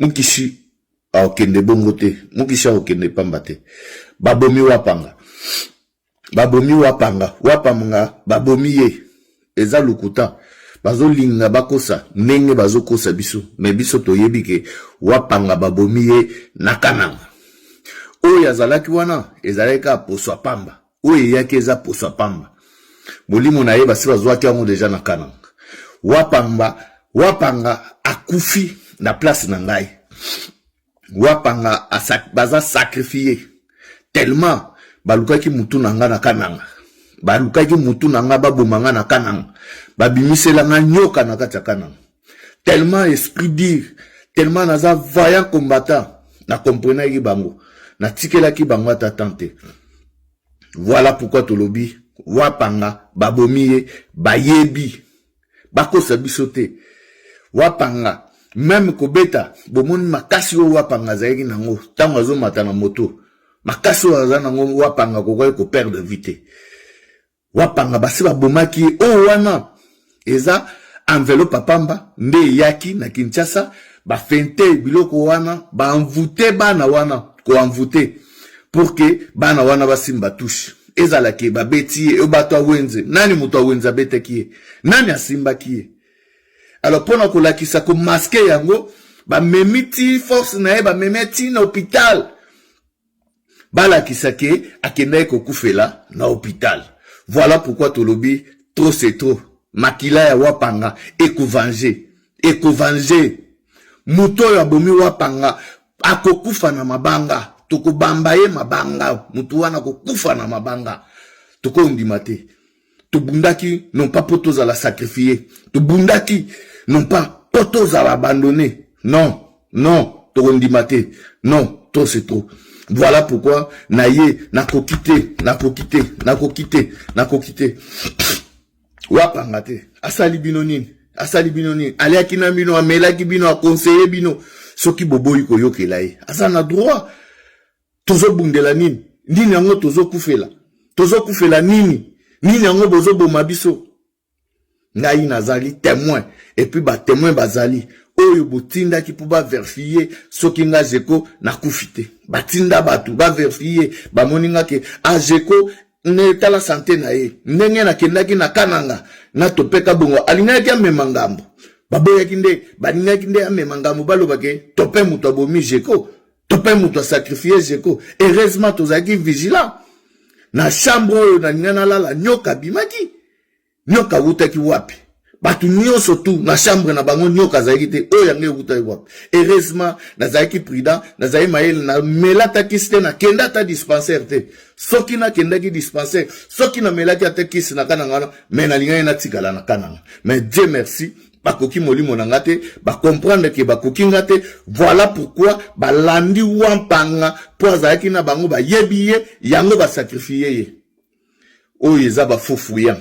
Mukishi aokende bongo te, Mukishi aokende pamba te. Babomi wapanga. Babomi wapanga, wapanga, babomi ye. Eza lukuta. Bazo linga bakosa, nenge bazo kosa biso. Me biso toyebi ke wapanga babomi ye nakananga. Oyo yazalaki wana, ezalaki poswa pamba. Oyo yaki eza poswa pamba. Molimo na ye basi bazwaki yango deja nakananga. Wapanga akufi na place na ngai. Wapanga baza sacrifié. Tellement balukaki mutu nanga na kananga. Balukaki mutu nanga babomanga na kananga. Babimisela nga nyoka na kati ya kananga. Tellement esprit dire, tellement naza vaillant combattant, na comprenaki bango, na tikelaki bango ata tante. Voilà pourquoi tolobi wapanga babomiye bayebi bakosa bisote. Wapanga même kobeta bomoni makasi o wapanga zaiki nango tango azomata na moto. Makasi o azana nango wapanga kokoki ko perdre vite. Wapanga basi babomaki o wana eza enveloppe pamba nde yaki na Kinshasa ba fente biloko wana ba envoûter bana wana ko envoûter pour que bana wana basimba touche ezalaki babeti e bato wenze nani muto wenza beteki nani asimba ki. Alors pona ko lakisa ko masquer yango ba memiti force na e ba memeti na hôpital bala kisake akenda ko kufela na hôpital. Voilà pourquoi tolobi trop c'est trop. Makila ya wapanga eko venger muto ya bomi wapanga akokufa na mabanga tokobamba ye mabanga mutu wana kokufa na mabanga toko ndimate tobundaki non pas potos à la sacrifier tobundaki non pas potos à l'abandonner non toko ndimate non trop c'est trop. Voilà pourquoi naye nakokite wapanga te asali bino nini aliaki na bino amelaki bino akonseiller bino soki boboyi koyokela ye asa na droit tozobundela nini yango tozokufela nini yango bozoboma biso. Ngai nazali témoin et puis ba témoin bazali oyo botindaki po ba vérifier soki nga jeko nakufite batinda batu ba vérifier bamoninga ke ajeko ne tala santé na ye ndenge na kendaki na kananga na topeka bongo alingaki amema ngambo baboyaki nde balingaki nde amema ngambo balobake tope muto abomi jeko tope muto sacrifier jeko. Heureusement tozaki vigilant na chambre oyo na ningana lala nyoka bimaki nyoka wutaki wapi batu nyonso tu na chambre na bango nyoka zaki te oyo yange wutaki wapi. Heureusement nazaki prudent nazaki mayele na melata kiste na kenda ta dispensaire te soki na kenda ki dispensaire soki na melaki ate kisi na kananga wana mais na linga na tikala na kananga. Mais Dieu merci bakoki molimo na ngate ba comprendre que bakoki ngate. Voilà pourquoi balandi wampanga po azaki na bango ba yebiye yango ba sacrifier ye oyo eza ba fofuya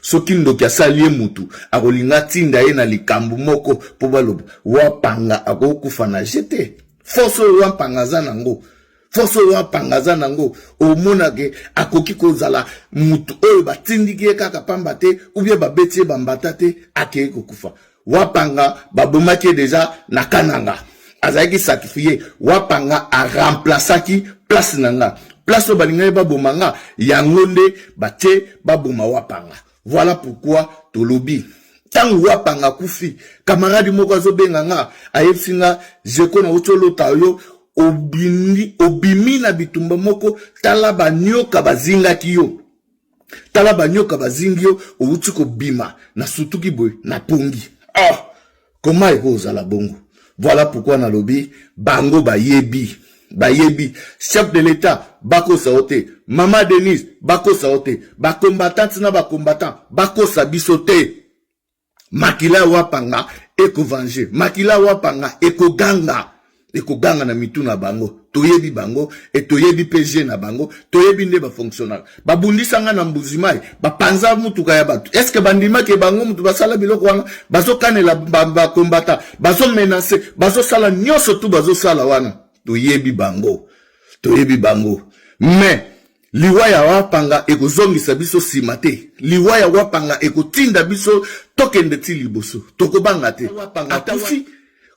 soki ndoki asali mutu akolinga tinda ye na likambo moko po baloba wapanga akokufa na jete force wapanga za nango omona ke akoki kozala mutu oyo batindiki ye kaka pamba te ou bien babeti bambata te akei kokufa. Wapanga babomaki deja na kananga azaki sacrifié wapanga a remplaçaki place nanga place o balinga babomanga yango nde batie baboma wapanga. Voilà pourquoi tolobi tangu wapanga kufi camarade moko azobenga nga ayepsinga jeko na utolota yo obimi na bitumba moko tala banyoka bazingaki yo outi ko bima na sutuki boy na pongi. Comment ekozala bongo? Voilà pourquoi na lobi bango bayebi chef de l'état bako saote mama Denise bako saote ba combattant na ba combattant bako sabisote makila wapanga eko venger makila wapanga eko ganga na mitu na bango toyebi bango et toyebi PG na bango toyebi nde ba fonctionnaire babundisanga na mbuzimai bapanza mutuka ya batu. Est-ce que bandima ke bango mutu basala biloko wana bazo kanela ba combattant bazo menacer bazo sala nyoso tu bazo sala wana toyebi bango mais liwaya wapanga ekozongisa biso simate liwaya wapanga ekotinda biso tokende ti liboso tokobanga te wapanga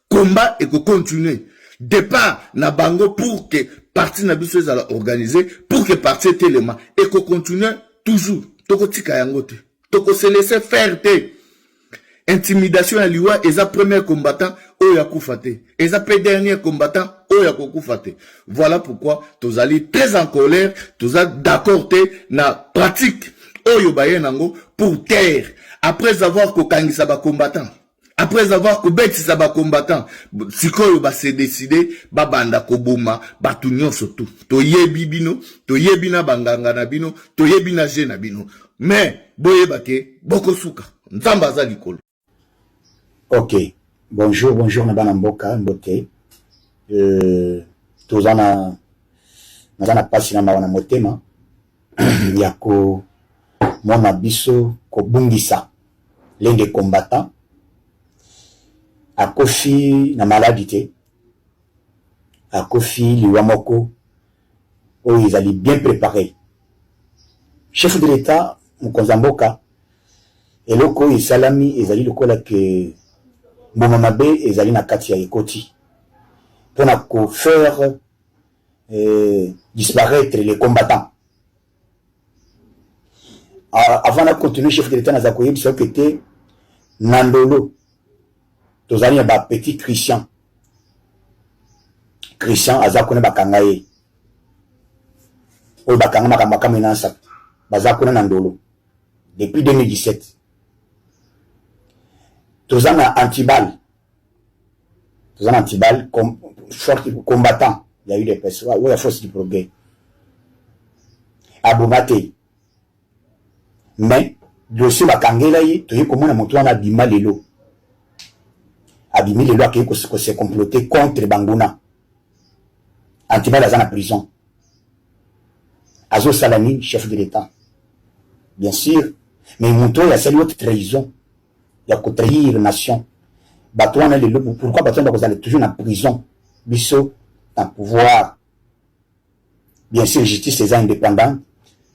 combat et que continuer. Départ na bango pour que parti na biso ezala organisé, pour que parti téléma et que continue toujours. Toko tika yango te. Toko se laisser faire te. Intimidation à liwa eza premier combattant oya kufate. Eza pe dernier combattant oya kufate. Voilà pourquoi tous allez très en colère, tous d'accord te na pratique oyo baye nango pour taire. Après avoir kokangisa ba combattant. Après avoir kobetisa ba combattant, sikoyo ba se décider ba banda koboma batu nyonso tout. To yebi bino, to yebi na banganga na bino, to yebi na je na bino. Mais boyeba ke boko suka. Nzamba za likolo. Ok. Bonjour Nabana Mboka, Mbote. Tozana nazana pasi na mawana motema yako mwana biso ko bungisa l'un des combattants akofi na maladie akofi liwamoko où ils allaient bien préparés. Chef de l'État Mkonzamboka eloko isalami ezali lokola ke Momamabe ezali na kati ya ekoti pona ko faire disparaître les combattants. Avant de continuer, chef de l'État n'a pas dit que c'était Nandolo. Tous les petit Christian. Christian a zakone bakangaye. O bakanga makamaka menansa. Bazakone Nandolo. Depuis 2017. Tous les Antibal. Tous les Antibal combattant. Il y a eu des personnes. Oui, la force du progrès. Abomate. Mais, dossier bakangela ye, tu comment on a abîmé les lots. Abîmé les lots qui s'est comploté contre Bangouna. Antibal a en prison. Azo Salami, chef de l'État. Bien sûr. Mais Mouto, il y a cette autre trahison. Il y a que trahir la nation. Batouan a les lots. Pourquoi Batouan est toujours en prison? Bisso, en pouvoir. Bien sûr, justice est indépendante.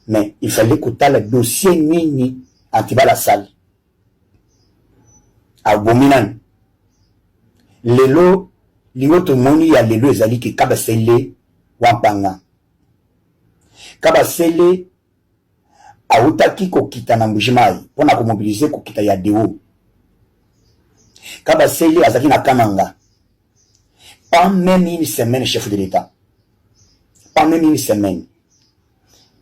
Mais il fallait que tu aies le dossier mini Antibal la salle. Abominant. Lelo, l'autre moni ya lelo ezali ki kabasele wampanga. Kabasele autaki ko kita na mbujimai pona ko mobiliser ko kita ya deo. Kabasele azaki na kananga. Pas même une semaine chef de l'État. Pas même une semaine.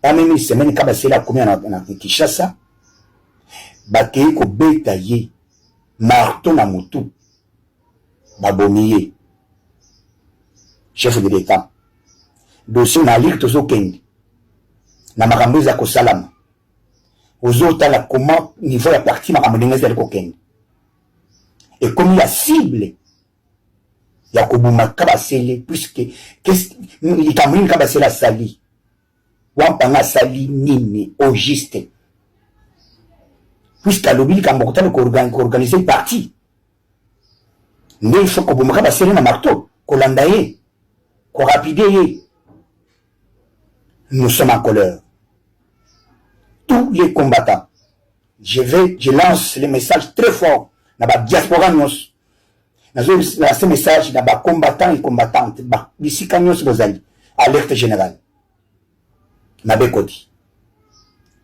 Pas même une semaine, quand c'est la commune en Kinshasa, bakei ko beta ye, marteau na mutu, babomiye, chef de l'État. Dossier na lir tozo kendi, na makambo za ko salama. Ozo tala comment niveau ya parti makambo ndenge ko kendi. Et comme il y a cible, ya ko buma kabasele puisque qu'est-ce il kamuni kabasela sali. Wampanga sali nini au juste puisqu'à l'obili kambokotane ko organiser parti mais il faut que bomaka basere na marteau ko landa ye ko rapide ye. Nous sommes en colère, tous les combattants. Je lance les messages très forts na ba diaspora nyos na ce message na ba combattants et combattantes ba bisika nyos bozali alerte générale. Nabekoti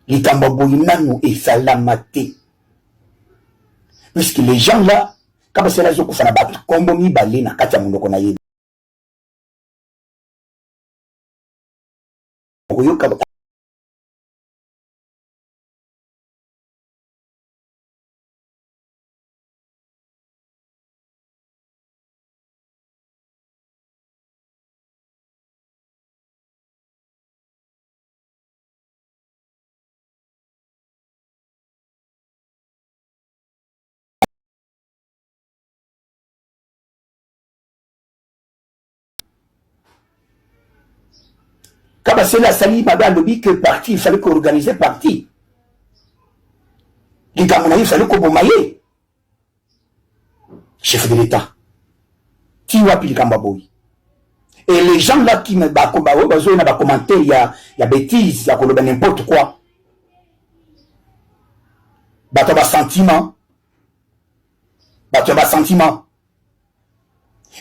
likambo boyinanu esalamate puisque les gens là kaba sela zo kufana ba kombo mi bale na kati ya mondoko na ye oyoka c'est la sali maba lobby que parti il fallait qu'organiser parti les gars il fallait qu'on bomaye chef de l'État qui wapi likambaboy et les gens là qui me ba komba o bazo na ba commentaire ya bêtise ya koloba n'importe quoi bato ba sentiment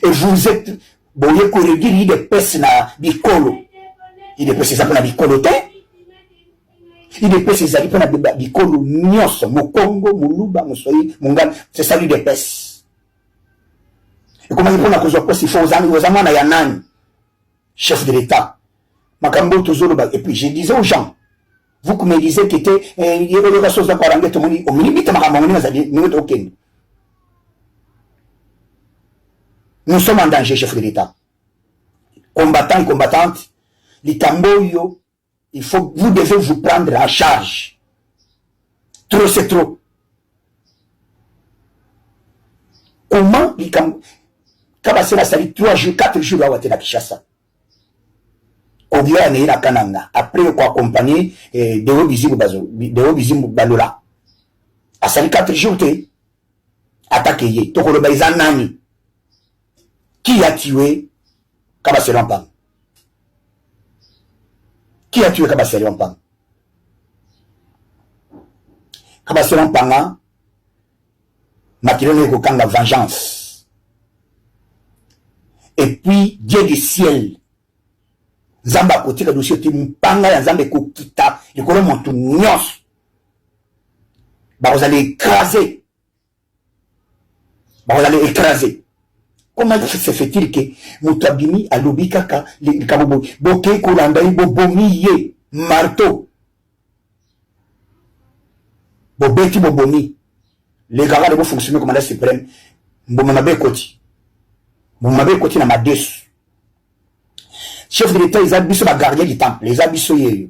Et vous êtes, boye koregi il de pes na bikolo. Il de pes ça na bikolo te. Il de pes ça na bikolo nyos, mokongo, muluba, mosoyi, mungana, c'est ça lui de pes. Et comment il prend la cause de poste, il faut aux amants na yanani, chef de l'État. Makambo tozolo ba, et puis je disais aux gens, vous qui me disiez que était, il y avait des choses à parler, tout le monde, au minimum, nous sommes en danger, chef de l'État. Combattants et combattantes, les tamboyo, vous devez vous prendre en charge. Trop, c'est trop. Comment, les tamboyo, quand c'est la salle, 3 jours, 4 jours, à Ouatena Kishasa. Après, on va accompagner Deo Bizimu Balola. À salle 4 jours, attaqué. Tokolo Baïzan Nani. Qui a tué Kabasseron Pang? Qui a tué Kabasseron Pang? Kabasseron Panga, Makilone Kokanga vengeance. Et puis, Dieu du ciel, Zamba Kotika dossier, Panga, Yazambe Kokita, le colon monte nyos. Vous allez écraser. Vous allez écraser. Comment se fait-il que Moutabimi a lobby kaka le kabobo boke kolandaï bobomi marteau bobeti bobomi les gars de fonctionner comme la suprême bomabe koti na madesu chef de l'État ils habitent sur la gardien du temple les abisso yeyo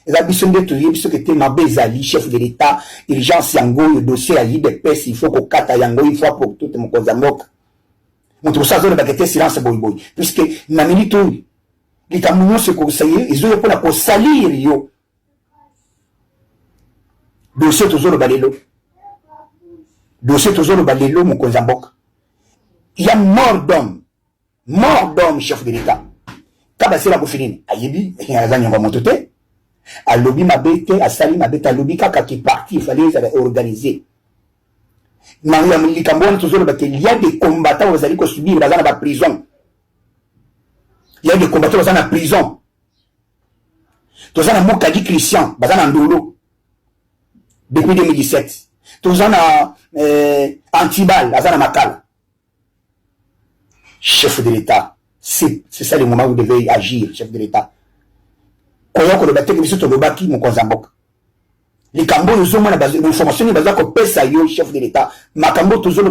les abisso de tout yebiso que te mabezali chef de l'État urgence yango dossier à de pes il faut ko kata yango il faut pour tout mon kozamok. Notre saison de silence boy puisque na minute les camions se conseiller ils ont pour la salir yo dossier toujours le balelo mon kozambok il y a mort d'homme chef de l'État kabasi la kofini ayebi azanya ngwa motote a lobby ma bête a sali ma bête a lobby kaka qui parti il fallait organiser. Il y a des combattants qui vont subir dans la prison. Il y a des combattants qui sont en prison. Tous en Mokadi Christian, en Ndolo, depuis 2017. Tous en Antibal, en Makala. Chef de l'État, c'est ça le moment où vous devez agir, chef de l'État. Quand il y a un combattant qui est baki, mon Kozambok. Les Cambos nous ont l'information chef de l'État. Makambo toujours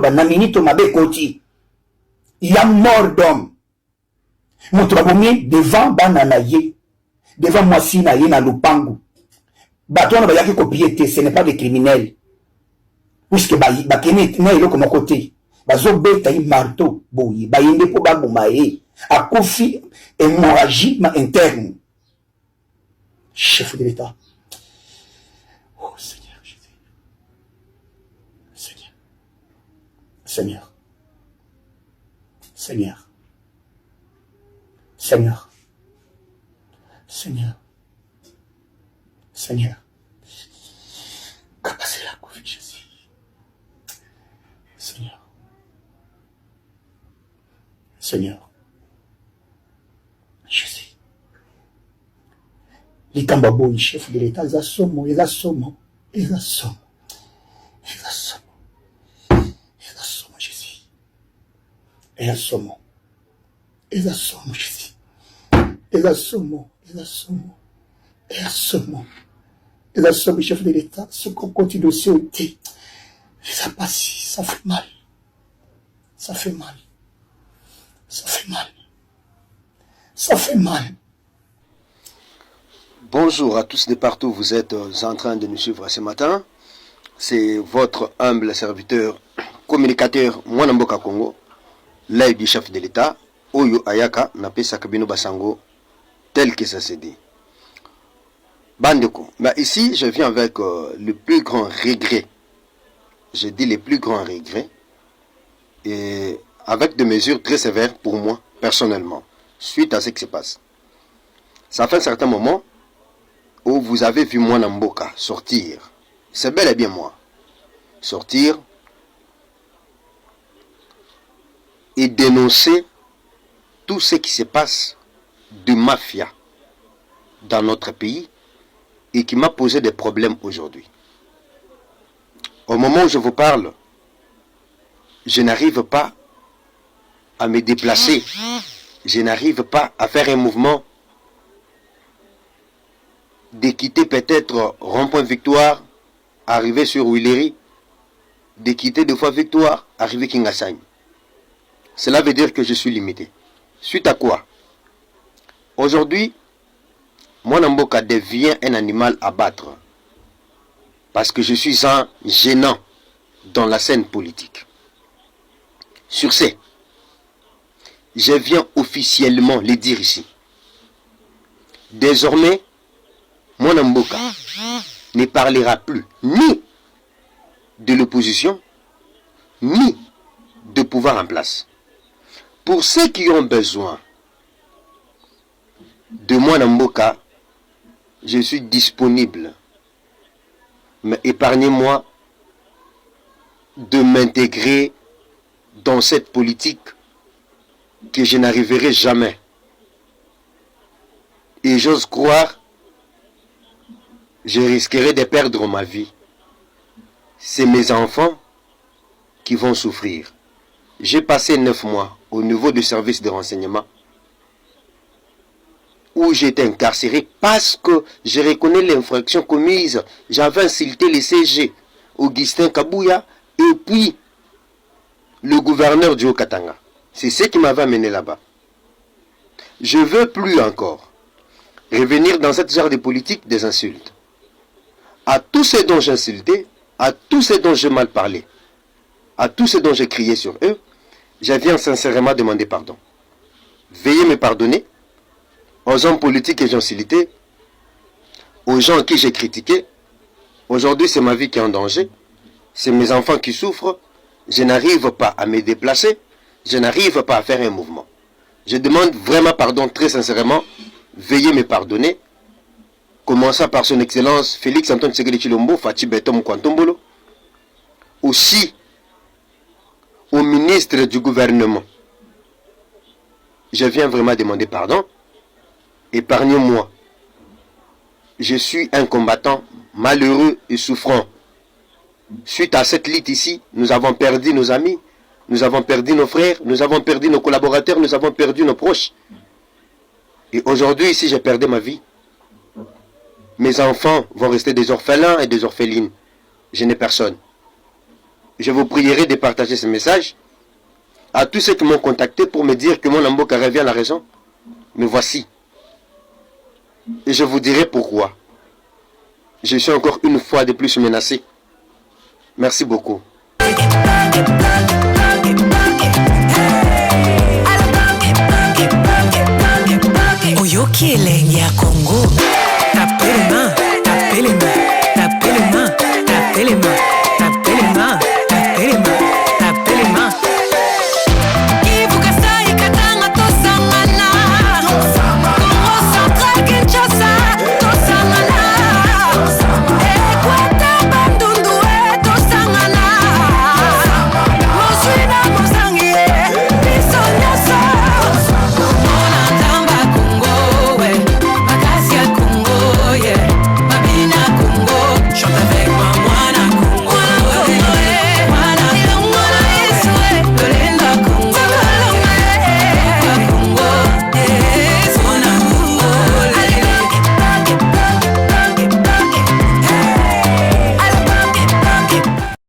il y a mort d'homme. Mon trabomi devant Bananaye, devant Moissina na Lupangu. Baton ba yaki copier ce n'est pas des criminels. Puisque bakene na ilo comme côté. Bazo beta i marteau boyi, bayende po babumaye. A kofi hémorragie interne. Chef de l'État. Oh Seigneur Jésus. Seigneur. Capacité la coupe Jésus. Seigneur. Jésus. Les Kambabo, chef de l'État, ils assomment, Jésus. Ils assomment, Jésus. Ils assomment, chef de l'État, ce qu'on continue aussi au thé. Les apassis, ça fait mal. Ça fait mal. Bonjour à tous de partout, vous êtes en train de nous suivre ce matin. C'est votre humble serviteur, communicateur Mwanamboka Congo, l'aide du chef de l'État, Oyo Ayaka, Napesa Kabino Basango, tel que ça s'est dit. Bandeko, mais ici je viens avec le plus grand regret. Je dis les plus grands regrets, et avec des mesures très sévères pour moi, personnellement, suite à ce qui se passe. Ça fait un certain moment où vous avez vu Mwanamboka sortir. C'est bel et bien moi. Sortir et dénoncer tout ce qui se passe de mafia dans notre pays et qui m'a posé des problèmes aujourd'hui. Au moment où je vous parle, je n'arrive pas à me déplacer. Je n'arrive pas à faire un mouvement de quitter peut-être Rond-Point Victoire, arriver sur Willery, de quitter deux fois Victoire, arriver Kingassane. Cela veut dire que je suis limité. Suite à quoi? Aujourd'hui, Mwanamboka devient un animal à battre. Parce que je suis un gênant dans la scène politique. Sur ce, je viens officiellement le dire ici. Désormais, Mwanamboka ne parlera plus ni de l'opposition, ni de pouvoir en place. Pour ceux qui ont besoin de Mwanamboka, je suis disponible. Mais épargnez-moi de m'intégrer dans cette politique que je n'arriverai jamais. Et j'ose croire, je risquerai de perdre ma vie. C'est mes enfants qui vont souffrir. J'ai passé 9 mois au niveau du service de renseignement où j'étais incarcéré parce que je reconnais l'infraction commise. J'avais insulté les CG, Augustin Kabouya, et puis le gouverneur du Haut-Katanga. C'est ce qui m'avait amené là-bas. Je ne veux plus encore revenir dans cette genre de politique des insultes. À tous ceux dont j'ai insulté, à tous ceux dont j'ai mal parlé, à tous ceux dont j'ai crié sur eux, je viens sincèrement demander pardon. Veuillez me pardonner. Aux hommes politiques que j'ai insultés, aux gens à qui j'ai critiqué. Aujourd'hui, c'est ma vie qui est en danger. C'est mes enfants qui souffrent. Je n'arrive pas à me déplacer. Je n'arrive pas à faire un mouvement. Je demande vraiment pardon très sincèrement. Veuillez me pardonner. Commençant par son Excellence Félix Antoine Tshisekedi Tshilombo, Fatou Beton Mkwantombolo. Aussi au ministre du gouvernement. Je viens vraiment demander pardon. Épargnez-moi. Je suis un combattant malheureux et souffrant. Suite à cette lutte ici, nous avons perdu nos amis, nous avons perdu nos frères, nous avons perdu nos collaborateurs, nous avons perdu nos proches. Et aujourd'hui, ici, j'ai perdu ma vie. Mes enfants vont rester des orphelins et des orphelines. Je n'ai personne. Je vous prierai de partager ce message à tous ceux qui m'ont contacté pour me dire que Mwanamboka revient à la raison. Me voici. Et je vous dirai pourquoi. Je suis encore une fois de plus menacé. Merci beaucoup. Oyoki elenge ya Congo